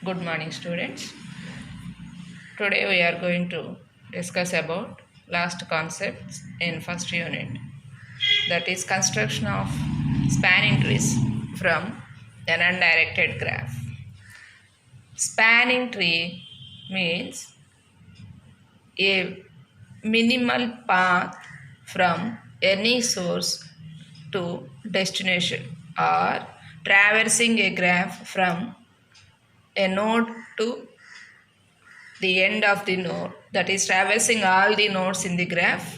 Good morning, students. Today we are going to discuss about last concepts in first unit, that is construction of spanning trees from an undirected graph. Spanning tree means a minimal path from any source to destination, or traversing a graph from a node to the end of the node, that is traversing all the nodes in the graph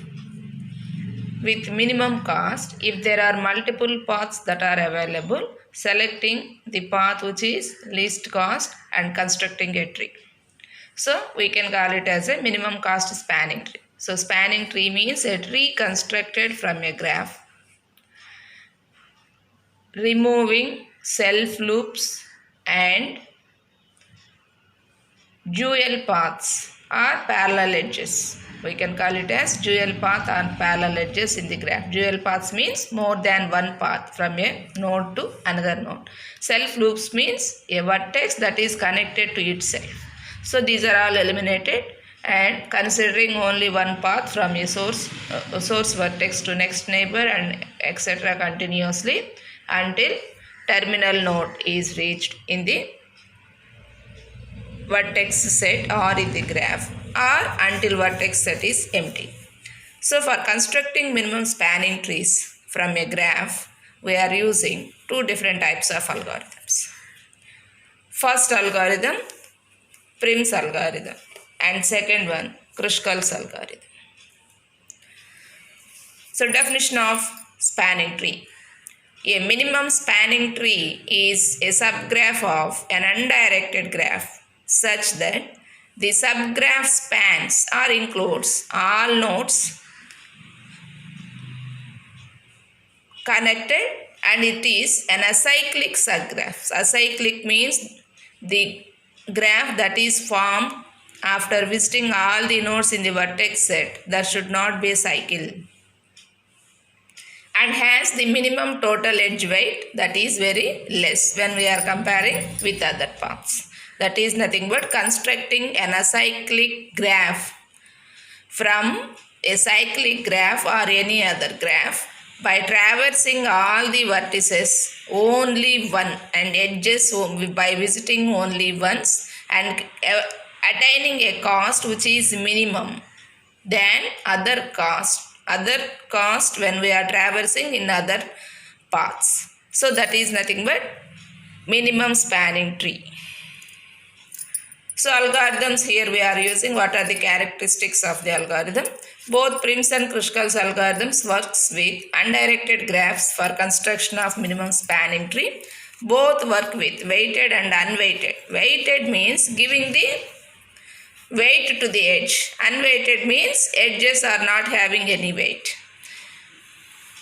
with minimum cost. If there are multiple paths that are available, selecting the path which is least cost and constructing a tree. So we can call it as a minimum cost spanning tree. So spanning tree means a tree constructed from a graph, removing self loops and dual paths or parallel edges. We can call it as dual path or parallel edges in the graph. Dual paths means more than one path from a node to another node. Self loops means a vertex that is connected to itself. So these are all eliminated, and considering only one path from a source vertex to next neighbor and etc. continuously until terminal node is reached in the vertex set or in the graph, or until vertex set is empty. So for constructing minimum spanning trees from a graph, we are using two different types of algorithms. First algorithm, Prim's algorithm, and second one, Kruskal's algorithm. So definition of spanning tree. A minimum spanning tree is a subgraph of an undirected graph such that the subgraph spans or includes all nodes connected, and it is an acyclic subgraph. Acyclic means the graph that is formed after visiting all the nodes in the vertex set. There should not be a cycle, and has the minimum total edge weight that is very less when we are comparing with other paths. That is nothing but constructing an acyclic graph from a cyclic graph or any other graph by traversing all the vertices only one and edges by visiting only once, and attaining a cost which is minimum than other cost when we are traversing in other paths. So that is nothing but minimum spanning tree. So algorithms, here we are using what are the characteristics of the algorithm. Both Prim's and Kruskal's algorithms works with undirected graphs for construction of minimum spanning tree. Both work with weighted and unweighted. Weighted means giving the weight to the edge. Unweighted means edges are not having any weight.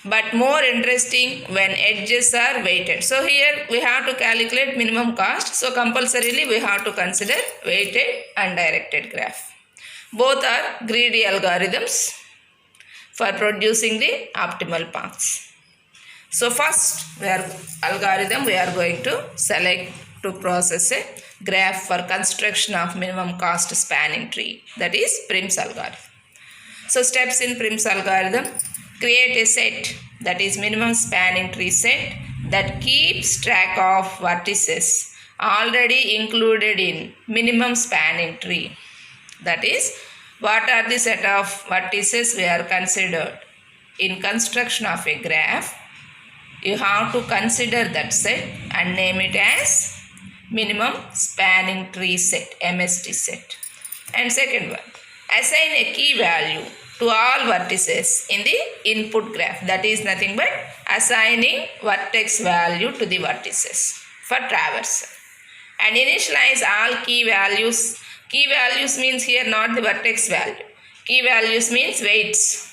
But more interesting when edges are weighted. So here we have to calculate minimum cost. So compulsorily we have to consider weighted and directed graph. Both are greedy algorithms for producing the optimal paths. So first algorithm we are going to select to process a graph for construction of minimum cost spanning tree, that is Prim's algorithm. So steps in Prim's algorithm: create a set, that is minimum spanning tree set, that keeps track of vertices already included in minimum spanning tree. That is, what are the set of vertices we are considered in construction of a graph. You have to consider that set and name it as minimum spanning tree set, MST set. And second one, assign a key value to all vertices in the input graph. That is nothing but assigning vertex value to the vertices for traversal. And initialize all key values. Key values means here not the vertex value. Key values means weights.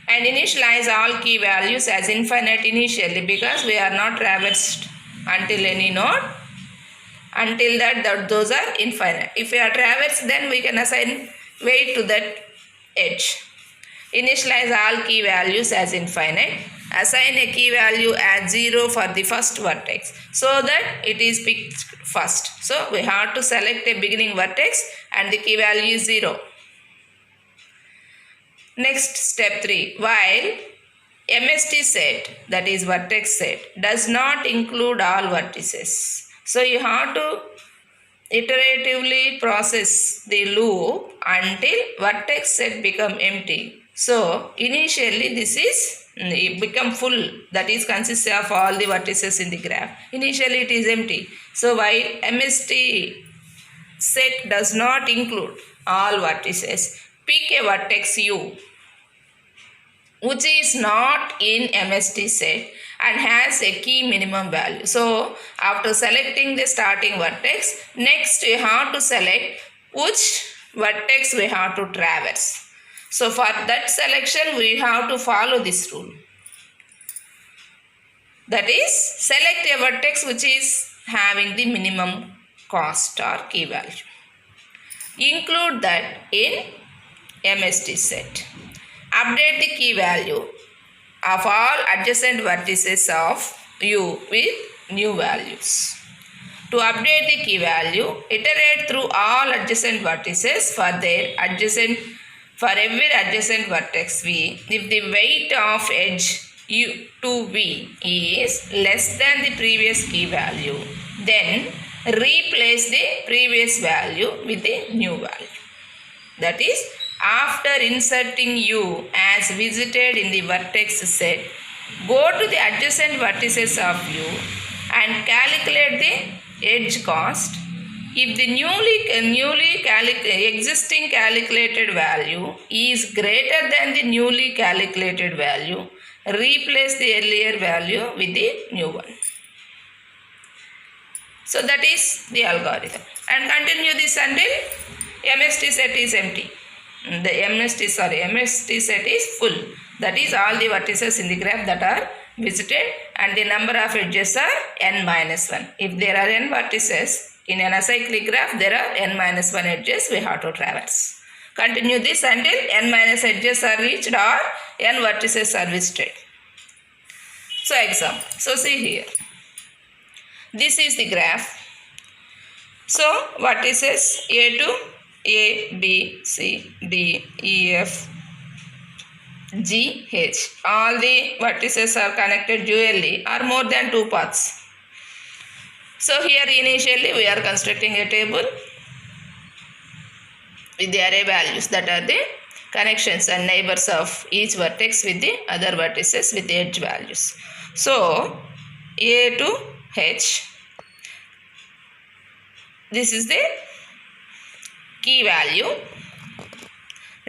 And initialize all key values as infinite initially, because we are not traversed until any node. Until that those are infinite. If we are traversed, then we can assign weight to that edge. Initialize all key values as infinite. assign a key value as 0 for the first vertex so that it is picked first. So we have to select a beginning vertex and the key value is 0. Next, step 3. While MST set, that is vertex set, does not include all vertices. So you have to iteratively process the loop until vertex set become empty. So initially this is it become full, that is consists of all the vertices in the graph. Initially it is empty. So while MST set does not include all vertices, pick a vertex U which is not in MST set and has a key minimum value. So after selecting the starting vertex, next we have to select which vertex we have to traverse. So for that selection we have to follow this rule. That is, select a vertex which is having the minimum cost or key value. Include that in MST set. Update the key value of all adjacent vertices of U with new values. To update the key value, iterate through all adjacent vertices for every adjacent vertex V. If the weight of edge U to V is less than the previous key value, then replace the previous value with the new value. That is, after inserting U as visited in the vertex set, go to the adjacent vertices of U and calculate the edge cost. If the existing calculated value is greater than the newly calculated value, replace the earlier value with the new one. So that is the algorithm. And continue this until MST set is empty. The MST set is full. That is, all the vertices in the graph that are visited and the number of edges are n-1. If there are n vertices in an acyclic graph, there are n-1 edges we have to traverse. Continue this until n- edges are reached or n vertices are visited. So example. So see here. This is the graph. So vertices A to A, B, C, D, E, F, G, H. All the vertices are connected dually or more than two paths. So here initially we are constructing a table with the array values, that are the connections and neighbors of each vertex with the other vertices with the edge values. So A to H, this is the key value,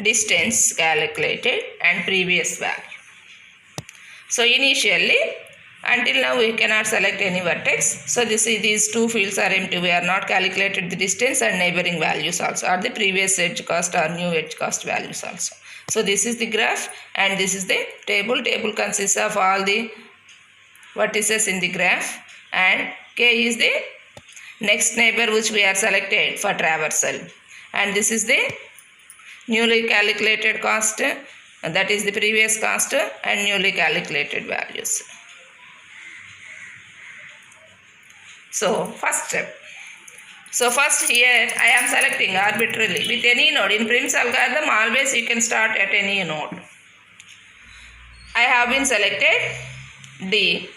distance calculated and previous value. So initially, until now we cannot select any vertex. So these two fields are empty. We are not calculated the distance and neighboring values also, or the previous edge cost or new edge cost values also. So this is the graph and this is the table. Table consists of all the vertices in the graph, and K is the next neighbor which we are selected for traversal. And this is the newly calculated cost, that is the previous cost and newly calculated values. So first step. So first here I am selecting arbitrarily with any node. In Prim's algorithm always you can start at any node. I have been selected D.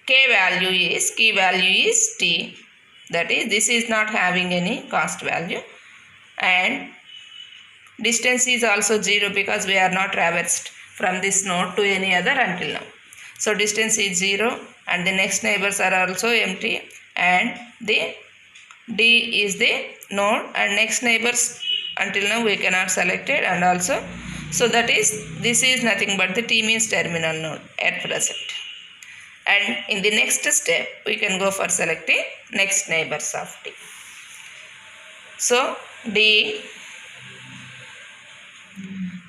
Key value is T, that is, this is not having any cost value, and distance is also 0 because we are not traversed from this node to any other until now. So distance is 0 and the next neighbors are also empty, and the D is the node and next neighbors until now we cannot select it, and also, so that is, this is nothing but the T means terminal node at present. And in the next step, we can go for selecting next neighbors of D. So, D,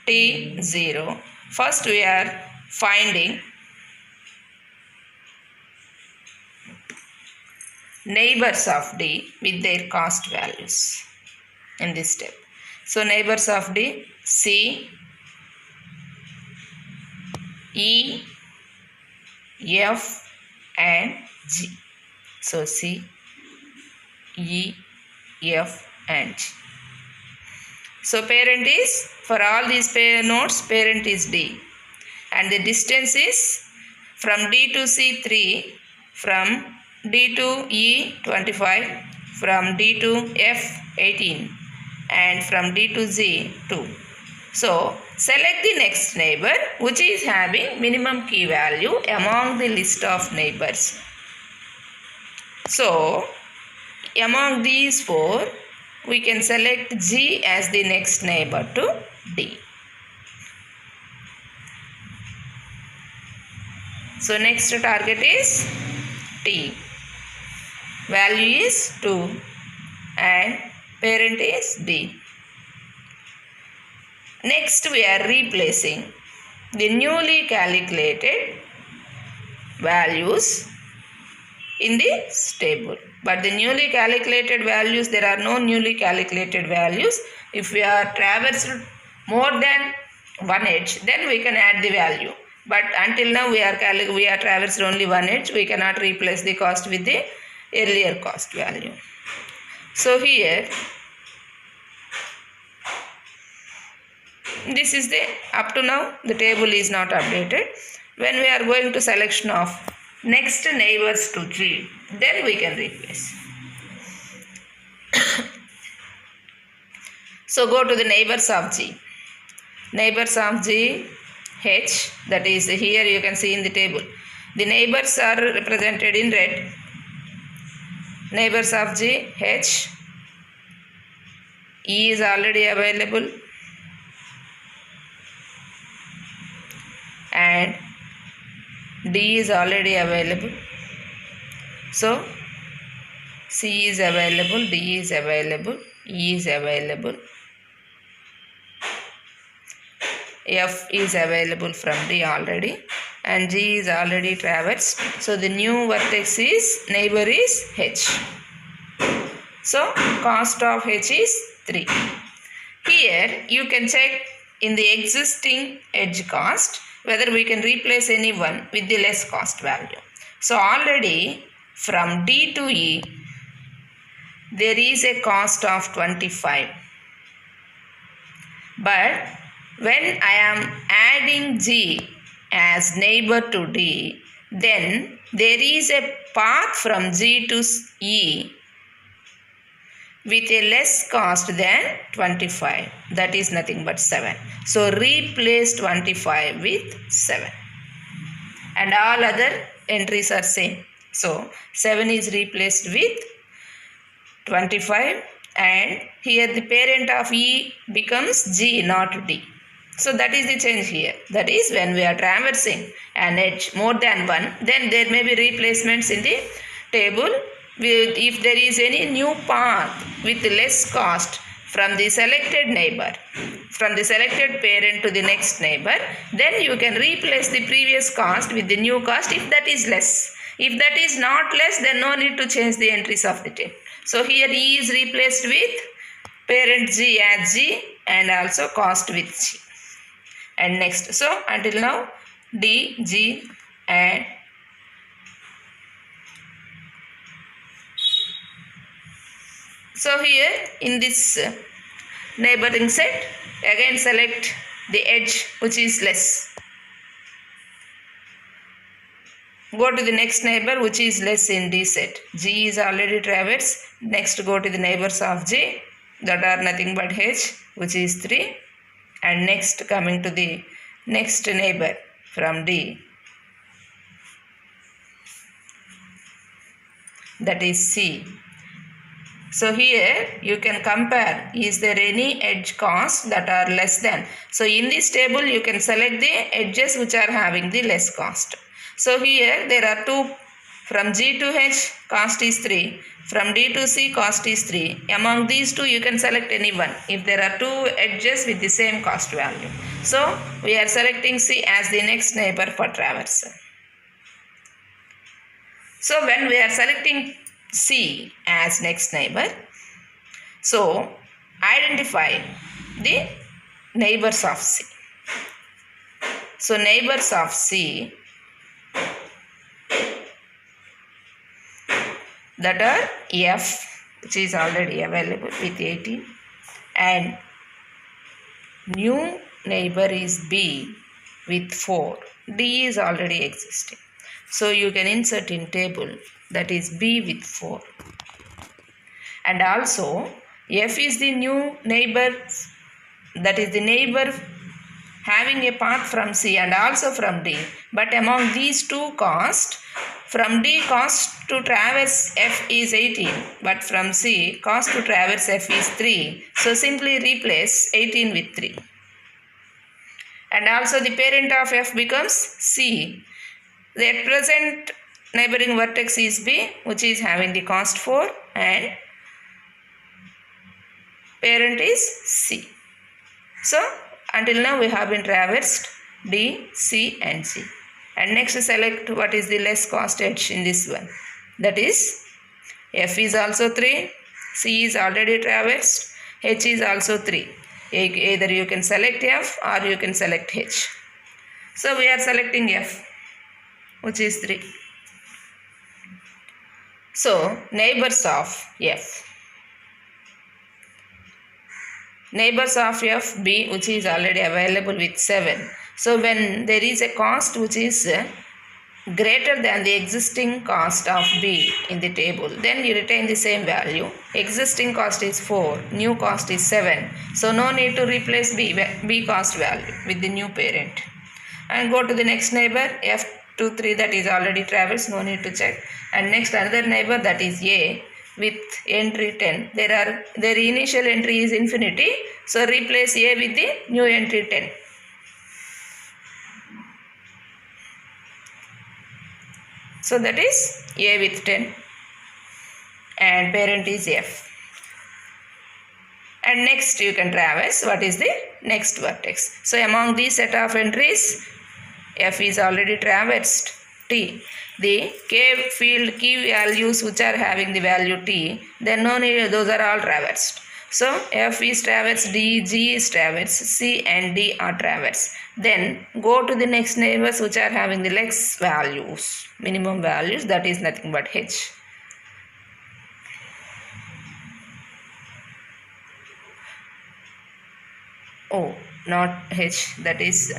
T, 0. First we are finding neighbors of D with their cost values in this step. So neighbors of D, C, E, F and G. So C, E, F and G. So parent is, for all these nodes, parent is D. And the distance is from D to C 3, from D to E 25, from D to F 18 and from D to Z 2. So select the next neighbor which is having minimum key value among the list of neighbors. So among these 4 we can select G as the next neighbor to D. So next target is T. Value is 2 and parent is D. Next we are replacing the newly calculated values in this table. But the newly calculated values, there are no newly calculated values. If we are traversed more than one edge, then we can add the value. But until now we are traversed only one edge. We cannot replace the cost with the earlier cost value. So here, this is the, up to now the table is not updated. When we are going to selection of next neighbors to G, then we can replace. So go to the neighbors of G. Neighbors of G, H, that is here you can see in the table. The neighbors are represented in red. Neighbors of G, H, E is already available and D is already available. So C is available, D is available, E is available, F is available from D already and G is already traversed. So the new vertex is, neighbor is H. So cost of H is 3. Here you can check in the existing edge cost whether we can replace anyone with the less cost value. So already from D to E there is a cost of 25. But when I am adding G as neighbor to D, then there is a path from G to E with a less cost than 25. That is nothing but 7. So replace 25 with 7. And all other entries are same. So 7 is replaced with 25 and here the parent of E becomes G, not D. So that is the change here. That is when we are traversing an edge more than one, then there may be replacements in the table. If there is any new path with less cost from the selected neighbor, from the selected parent to the next neighbor, then you can replace the previous cost with the new cost if that is less. If that is not less, then no need to change the entries of the table. So here E is replaced with parent G as G and also cost with G. And next, so until now D, G and so here in this neighboring set, again select the edge which is less. Go to the next neighbor which is less in D set. G is already traversed. Next go to the neighbors of G that are nothing but H which is 3. And next coming to the next neighbor from D, that is C. So here you can compare, is there any edge cost that are less than. So in this table you can select the edges which are having the less cost. So here there are 2, from G to H cost is 3, from D to C cost is 3. Among these 2 you can select any one if there are 2 edges with the same cost value. So we are selecting C as the next neighbor for traversal. So when we are selecting C as next neighbor, so identify the neighbors of C. So neighbors of C that are F, which is already available with 18, and new neighbor is B with 4. D is already existing. So you can insert in table, that is B with 4. And also F is the new neighbor, that is the neighbor having a path from C and also from D. But among these two cost, from D cost to traverse F is 18, but from C cost to traverse F is 3. So simply replace 18 with 3. And also the parent of F becomes C. The at present neighboring vertex is B, which is having the cost 4, and parent is C. So until now we have been traversed D, C and C. And next select what is the less cost edge in this one. That is F is also 3, C is already traversed, H is also 3. Either you can select F or you can select H. So we are selecting F, which is 3. So neighbors of F. Neighbors of F, B, which is already available with 7. So when there is a cost which is greater than the existing cost of B in the table, then you retain the same value. Existing cost is 4, new cost is 7. So no need to replace B cost value with the new parent. And go to the next neighbor, F23, that is already traversed, no need to check. And next another neighbor, that is A with entry 10. Their initial entry is infinity. So replace A with the new entry 10. So that is A with 10 and parent is F. And next you can traverse what is the next vertex. So among these set of entries, F is already traversed T. The K field key values which are having the value T, then no need, those are all traversed. So F is traversed, D, G is traversed, C and D are traversed. Then go to the next neighbors which are having the less values, minimum values, that is nothing but H. Oh, not H, that is